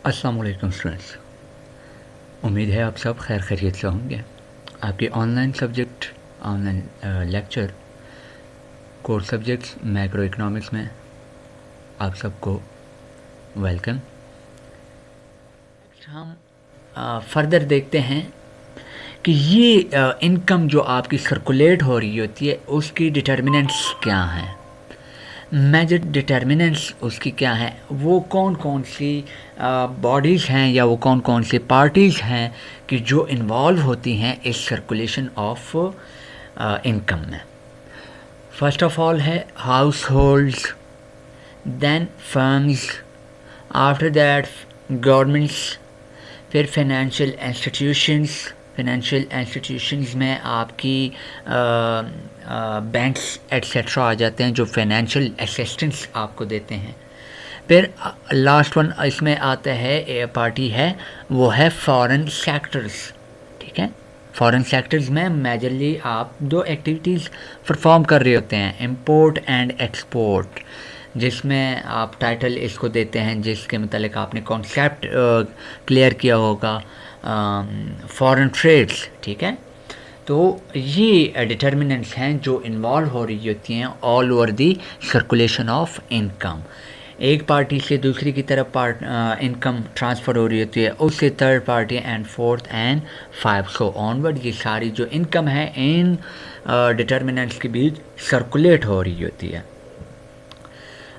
अस्सलाम वालेकुम स्टूडेंट्स। उम्मीद है आप सब खैर खैरियत से होंगे। आपके online lecture course subjects macro economics में आप सबको वेलकम। हम फर्दर देखते हैं कि ये इनकम जो आपकी सर्कुलेट हो रही होती है उसकी डिटर्मिनेंट्स क्या हैं। मेजर डिटर्मिनेंट्स उसकी क्या है, वो कौन कौन सी बॉडीज़ हैं या वो कौन कौन सी पार्टीज़ हैं कि जो इन्वॉल्व होती हैं इस सर्कुलेशन ऑफ इनकम में। फर्स्ट ऑफ ऑल है households, then firms, after that governments, फिर फाइनेंशियल इंस्टीट्यूशंस में आपकी बैंक्स एट्सेट्रा आ जाते हैं जो फाइनेंशियल असिस्टेंस आपको देते हैं। फिर लास्ट वन इसमें आता है पार्टी है, वो है फॉरेन सेक्टर्स। ठीक है, फॉरेन सेक्टर्स में मेजरली आप दो एक्टिविटीज़ परफॉर्म कर रहे होते हैं, इंपोर्ट एंड एक्सपोर्ट, जिसमें आप टाइटल इसको देते हैं जिसके मतलब आपने कॉन्सेप्ट क्लियर किया होगा, फॉरेन ट्रेड्स। ठीक है, तो ये डिटर्मिनेंट्स हैं जो इन्वॉल्व हो रही होती हैं all over the circulation of income. एक पार्टी से दूसरी की तरफ इनकम ट्रांसफ़र हो रही होती है, उससे third party and fourth and five so onward. ये सारी जो इनकम है इन डिटर्मिनेंट्स के बीच सर्कुलेट हो रही होती है।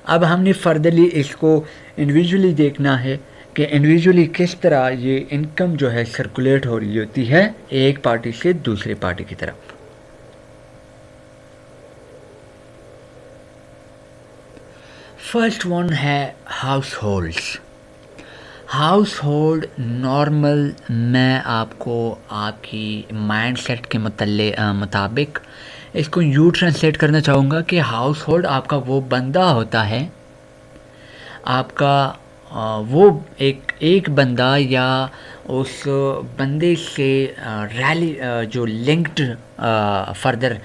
अब हमने फर्दरली इसको इंडिविजुअली देखना है कि इंडिविजुअली किस तरह ये इनकम जो है सर्कुलेट हो रही होती है एक पार्टी से दूसरे पार्टी की तरफ। फर्स्ट वन है house holds. House hold normal मैं आपको आपकी माइंड सेट के मुताबिक इसको यूँ ट्रांसलेट करना चाहूँगा कि हाउस होल्ड आपका वो बंदा होता है, आपका वो एक बंदा या उस बंदे से रैली जो लिंक्ड फर्दर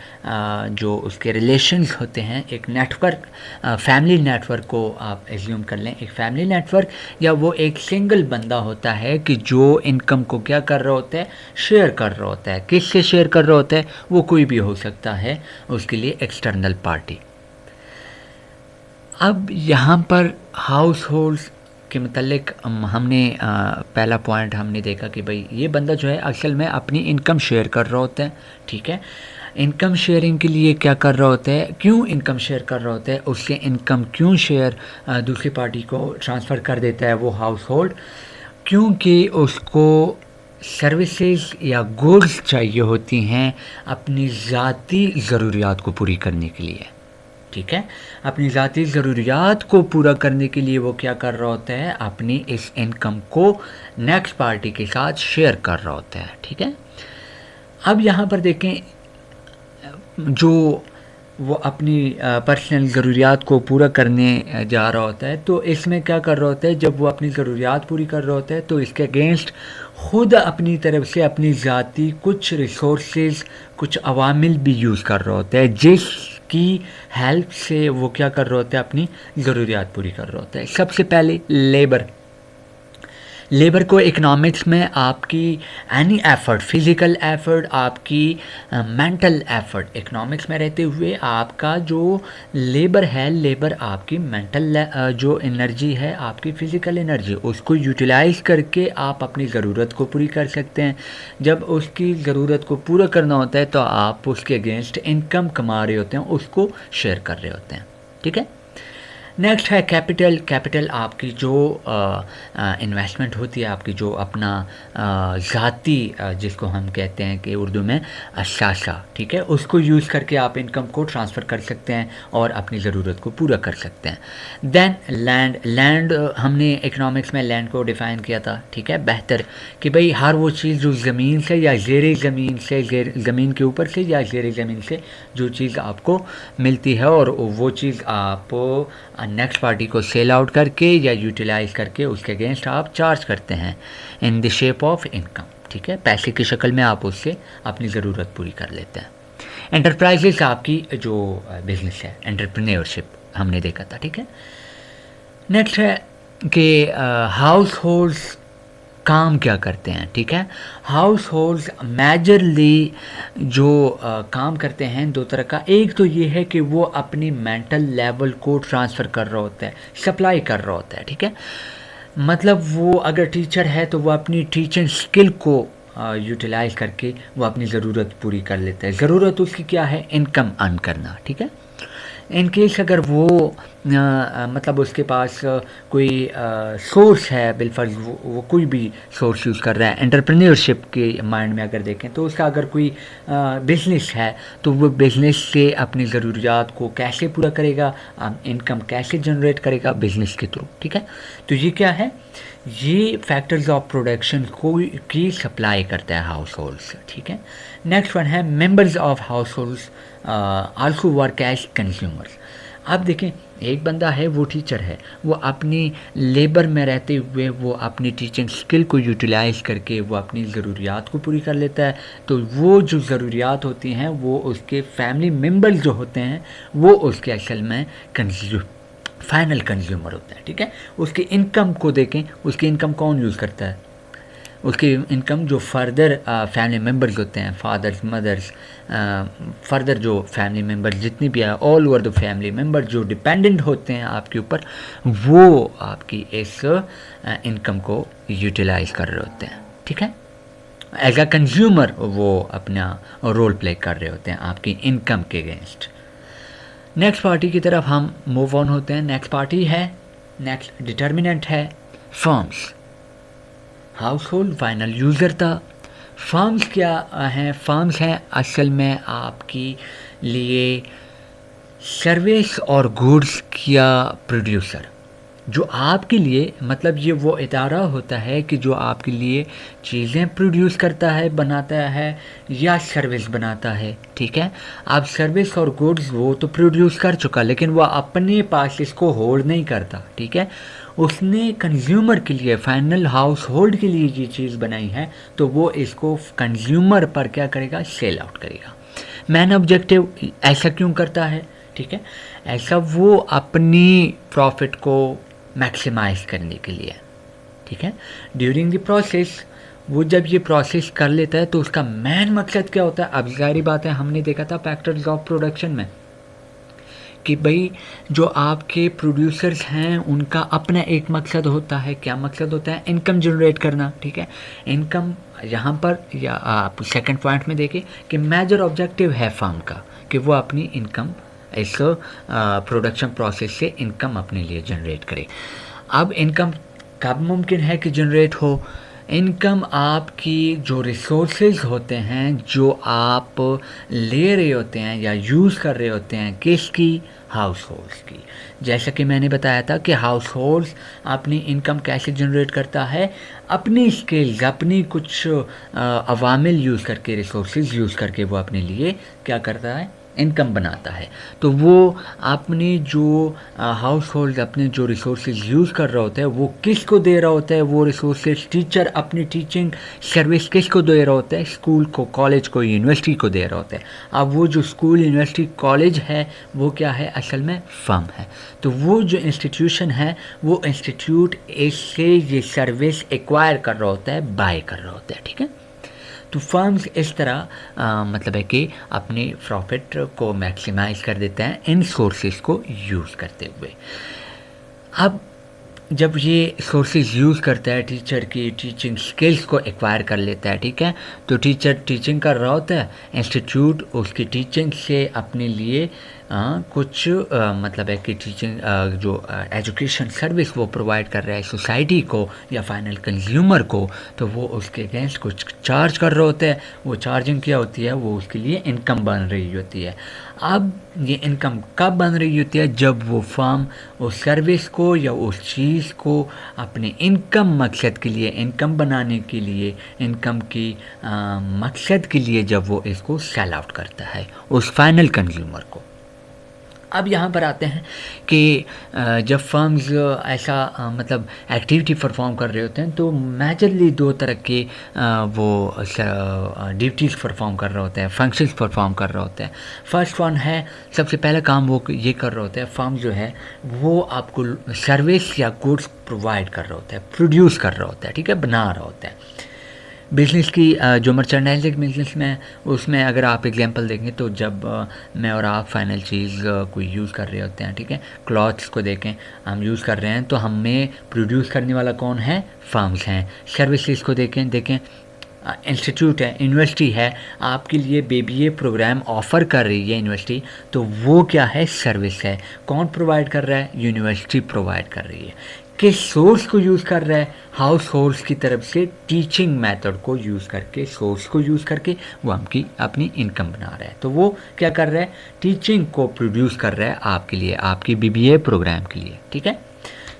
जो उसके रिलेशंस होते हैं, एक नेटवर्क, फैमिली नेटवर्क को आप एज्यूम कर लें, एक फैमिली नेटवर्क, या वो एक सिंगल बंदा होता है कि जो इनकम को क्या कर रहा होता है, शेयर कर रहा होता है। किससे शेयर कर रहा होता है, वो कोई भी हो सकता है, उसके लिए एक्सटर्नल पार्टी। अब यहाँ पर हाउस होल्ड्स के मतलब हमने पहला पॉइंट हमने देखा कि भाई ये बंदा जो है असल में अपनी इनकम शेयर कर रहा होता है। ठीक है, इनकम शेयरिंग के लिए क्या कर रहा होता है, क्यों इनकम शेयर कर रहा होता है, उससे इनकम क्यों शेयर दूसरी पार्टी को ट्रांसफ़र कर देता है वो हाउस होल्ड, क्योंकि उसको सर्विसेज या गुड्स चाहिए होती हैं अपनी ज़ाती ज़रूरियात को पूरी करने के लिए। ठीक है, अपनी ज़ाती ज़रूरियात को पूरा करने के लिए वो क्या कर रहा होता है, अपनी इस इनकम को नेक्स्ट पार्टी के साथ शेयर कर रहा होता है। ठीक है, अब यहाँ पर देखें जो वो अपनी पर्सनल ज़रूरियात को पूरा करने जा रहा होता है, तो इसमें क्या कर रहा होता है, जब वो अपनी ज़रूरियात पूरी कर रहा होता है तो इसके अगेंस्ट ख़ुद अपनी तरफ से अपनी ज़ाती कुछ रिसोर्सेज, कुछ अवामिल भी यूज़ कर रहा होता है, जिसकी हेल्प से वो क्या कर रहा होता है, अपनी ज़रूरियात पूरी कर रहा होता है। सबसे पहले लेबर को इकोनॉमिक्स में आपकी एनी एफ़र्ट, फिज़िकल एफ़र्ट, आपकी मेंटल एफ़र्ट, इकोनॉमिक्स में रहते हुए आपका जो लेबर है, लेबर आपकी मेंटल जो एनर्जी है, आपकी फ़िज़िकल एनर्जी, उसको यूटिलाइज़ करके आप अपनी ज़रूरत को पूरी कर सकते हैं। जब उसकी ज़रूरत को पूरा करना होता है तो आप उसके अगेंस्ट इनकम कमा रहे होते हैं, उसको शेयर कर रहे होते हैं। ठीक है, नेक्स्ट है कैपिटल। कैपिटल आपकी जो इन्वेस्टमेंट होती है, आपकी जो अपना ज़ाती जिसको हम कहते हैं कि उर्दू में अशाशा, ठीक है, उसको यूज़ करके आप इनकम को ट्रांसफ़र कर सकते हैं और अपनी ज़रूरत को पूरा कर सकते हैं। देन लैंड हमने इकोनॉमिक्स में लैंड को डिफ़ाइन किया था। ठीक है, बेहतर कि भाई हर वो चीज़ जो ज़मीन से या ज़ेर ज़मीन से, ज़मीन के ऊपर से या ज़ेर ज़मीन से जो चीज़ आपको मिलती है और वो चीज़ आप नेक्स्ट पार्टी को सेल आउट करके या यूटिलाइज़ करके उसके अगेंस्ट आप चार्ज करते हैं in the shape of income. ठीक है, पैसे की शक्ल में आप उससे अपनी ज़रूरत पूरी कर लेते हैं। एंटरप्राइजेस आपकी जो बिज़नेस है, एंटरप्रेन्योरशिप हमने देखा था। ठीक है, नेक्स्ट है कि हाउस होल्ड्स काम क्या करते हैं, ठीक है। हाउस होल्ड्स मेजरली जो काम करते हैं दो तरह का, एक तो ये है कि वो अपनी मेंटल लेवल को ट्रांसफ़र कर रहा होता है, सप्लाई कर रहा होता है, ठीक है। मतलब वो अगर टीचर है तो वो अपनी टीचिंग स्किल को यूटिलाइज करके वो अपनी ज़रूरत पूरी कर लेता है। ज़रूरत उसकी क्या है, इनकम अर्न करना, ठीक है। इन केस अगर वो मतलब उसके पास कोई सोर्स है, बिलफर्ज वो कोई भी सोर्स यूज़ कर रहा है, एंटरप्रेन्योरशिप के माइंड में अगर देखें तो उसका अगर कोई बिजनेस है तो वो बिज़नेस से अपनी ज़रूरियात को कैसे पूरा करेगा, इनकम कैसे जनरेट करेगा, बिज़नेस के थ्रू, ठीक है। तो ये क्या है, ये फैक्टर्स ऑफ प्रोडक्शन को की सप्लाई करता है हाउस होल्ड्स, ठीक है। नेक्स्ट वन है members of households also work as consumers. अब देखें, एक बंदा है वो टीचर है, वो अपनी लेबर में रहते हुए वो अपनी टीचिंग स्किल को यूटिलाइज करके वो अपनी ज़रूरियात को पूरी कर लेता है। तो वो जो ज़रूरियात होती हैं वो उसके फैमिली मेम्बर्स जो होते हैं वो उसके असल में फाइनल कंज्यूमर होता है, ठीक है। उसकी इनकम को देखें, उसकी इनकम कौन यूज़ करता है, उसकी इनकम जो फर्दर फैमिली मेम्बर्स होते हैं, फादर्स, मदर्स, फर्दर जो फैमिली मेम्बर्स जितनी भी है, all over the family member जो डिपेंडेंट होते हैं आपके ऊपर, वो आपकी इस इनकम को यूटिलाइज कर रहे होते हैं, ठीक है। एज अ कंज्यूमर वो अपना रोल प्ले कर रहे होते हैं आपकी इनकम के अगेंस्ट। नेक्स्ट पार्टी की तरफ हम मूव ऑन होते हैं। नेक्स्ट पार्टी है, नेक्स्ट डिटर्मिनेंट है firms. House hold final user था। फर्म्स क्या हैं, फर्म्स हैं असल में आपकी लिए सर्विस और गुड्स का प्रोड्यूसर, जो आपके लिए, मतलब ये वो इदारा होता है कि जो आपके लिए चीज़ें प्रोड्यूस करता है, बनाता है या सर्विस बनाता है, ठीक है। अब सर्विस और गुड्स वो तो प्रोड्यूस कर चुका, लेकिन वो अपने पास इसको होल्ड नहीं करता, ठीक है। उसने कंज्यूमर के लिए, फाइनल हाउस होल्ड के लिए ये चीज़ बनाई है, तो वो इसको कंज्यूमर पर क्या करेगा, सेल आउट करेगा। मैन ऑब्जेक्टिव ऐसा क्यों करता है, ठीक है, ऐसा वो अपनी प्रॉफिट को मैक्सिमाइज करने के लिए, ठीक है। ड्यूरिंग द प्रोसेस वो जब ये प्रोसेस कर लेता है तो उसका मेन मकसद क्या होता है। अब जारी बात है, हमने देखा था फैक्टर्स ऑफ प्रोडक्शन में कि भाई जो आपके प्रोड्यूसर्स हैं उनका अपना एक मकसद होता है। क्या मकसद होता है, इनकम जनरेट करना, ठीक है। इनकम यहाँ पर, या आप सेकंड पॉइंट में देखिए कि मेजर ऑब्जेक्टिव है फर्म का कि वो अपनी इनकम इस प्रोडक्शन प्रोसेस से इनकम अपने लिए जनरेट करे। अब इनकम कब मुमकिन है कि जनरेट हो, इनकम आपकी जो रिसोर्सेज होते हैं जो आप ले रहे होते हैं या यूज़ कर रहे होते हैं, किसकी, हाउस होल्ड्स की। जैसा कि मैंने बताया था कि हाउस होल्ड्स अपनी इनकम कैसे जनरेट करता है, अपनी स्किल्स, अपनी कुछ अवामिल यूज़ करके, रिसोर्सेज यूज़ करके वो अपने लिए क्या करता है, इनकम बनाता है। तो वो अपने जो हाउस होल्ड अपने जो रिसोर्सेज यूज़ कर रहा होता है वो किसको दे रहा होता है, वो रिसोर्सेज टीचर अपनी टीचिंग सर्विस किसको दे रहा होता है, स्कूल को, कॉलेज को, यूनिवर्सिटी को दे रहा होता है। अब वो जो स्कूल, यूनिवर्सिटी, कॉलेज है वो क्या है, असल में फर्म है। तो वो जो इंस्टीट्यूशन है वो इंस्टीट्यूट इससे ये सर्विस एक्वायर कर रहा होता है, बाय कर रहा होता है, ठीक है। तो फर्म्स इस तरह मतलब है कि अपने प्रॉफिट को मैक्सिमाइज कर देते हैं इन सोर्सेज को यूज़ करते हुए। अब जब ये सोर्सेज यूज़ करता है, टीचर की टीचिंग स्किल्स को एक्वायर कर लेता है, ठीक है। तो टीचर टीचिंग कर रहा होता है, इंस्टीट्यूट उसकी टीचिंग से अपने लिए कुछ मतलब है कि टीचिंग जो एजुकेशन सर्विस वो प्रोवाइड कर रहा है सोसाइटी को या फाइनल कंज्यूमर को, तो वो उसके अगेंस्ट कुछ चार्ज कर रहे होते हैं। वो चार्जिंग क्या होती है, वो उसके लिए इनकम बन रही होती है। अब ये इनकम कब बन रही होती है, जब वो फर्म उस सर्विस को या उस चीज़ को अपने इनकम मकसद के लिए, इनकम बनाने के लिए, इनकम की मकसद के लिए जब वो इसको सेल आउट करता है उस फाइनल कंज्यूमर को। अब यहाँ पर आते हैं कि जब फर्म्स ऐसा मतलब एक्टिविटी परफॉर्म कर रहे होते हैं तो मेजरली दो तरह के वो ड्यूटीज़ परफॉर्म कर रहे होते हैं, फंक्शंस परफॉर्म कर रहे होते हैं। फर्स्ट वन है, सबसे पहला काम वो ये कर रहे होते हैं, फर्म जो है वो आपको सर्विस या गुड्स प्रोवाइड कर रहे होते हैं, प्रोड्यूस कर रहे होते हैं, ठीक है, बना रहे होते हैं। बिज़नेस की जो मर्चेंडाइजिंग बिज़नेस में, उसमें अगर आप एग्जांपल देखें तो जब मैं और आप फाइनल चीज़ कोई यूज़ कर रहे होते हैं, ठीक है, क्लॉथ्स को देखें, हम यूज़ कर रहे हैं तो हमें प्रोड्यूस करने वाला कौन है, फर्म्स हैं। सर्विसेज को देखें इंस्टीट्यूट है, यूनिवर्सिटी है, आपके लिए बीबीए प्रोग्राम ऑफ़र कर रही है यूनिवर्सिटी, तो वो क्या है, सर्विस है। कौन प्रोवाइड कर रहा है, यूनिवर्सिटी प्रोवाइड कर रही है। किस सोर्स को यूज़ कर रहा है, हाउस होल्ड्स की तरफ से टीचिंग मेथड को यूज़ करके, सोर्स को यूज़ करके वो हमकी अपनी इनकम बना रहा है। तो वो क्या कर रहा है, टीचिंग को प्रोड्यूस कर रहा है आपके लिए, आपकी बीबीए प्रोग्राम के लिए, ठीक है।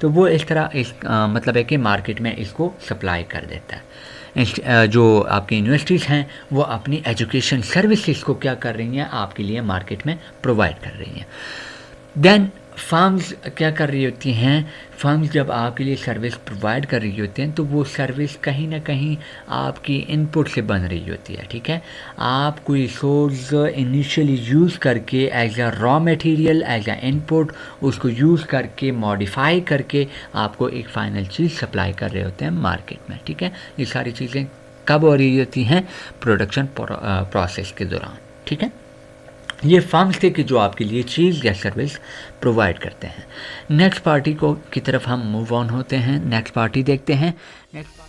तो वो इस तरह मतलब है कि मार्केट में इसको सप्लाई कर देता है। जो आपकी यूनिवर्सिटीज़ हैं वो अपनी एजुकेशन सर्विसेज को क्या कर रही हैं, आपके लिए मार्केट में प्रोवाइड कर रही हैं। देन फर्म्स क्या कर रही होती हैं, फर्म्स जब आपके लिए सर्विस प्रोवाइड कर रही होती हैं तो वो सर्विस कहीं ना कहीं आपकी इनपुट से बन रही होती है, ठीक है। आप कोई सोर्स इनिशियली यूज़ करके as a raw material, as a input उसको यूज़ करके मॉडिफाई करके आपको एक फ़ाइनल चीज़ सप्लाई कर रहे होते हैं मार्केट में, ठीक है। ये सारी चीज़ें कब हो रही होती हैं, प्रोडक्शन प्रोसेस के दौरान, ठीक है। ये फर्म्स थे कि जो आपके लिए चीज़ या सर्विस प्रोवाइड करते हैं। नेक्स्ट पार्टी की तरफ हम मूव ऑन होते हैं, नेक्स्ट पार्टी देखते हैं। नेक्स्ट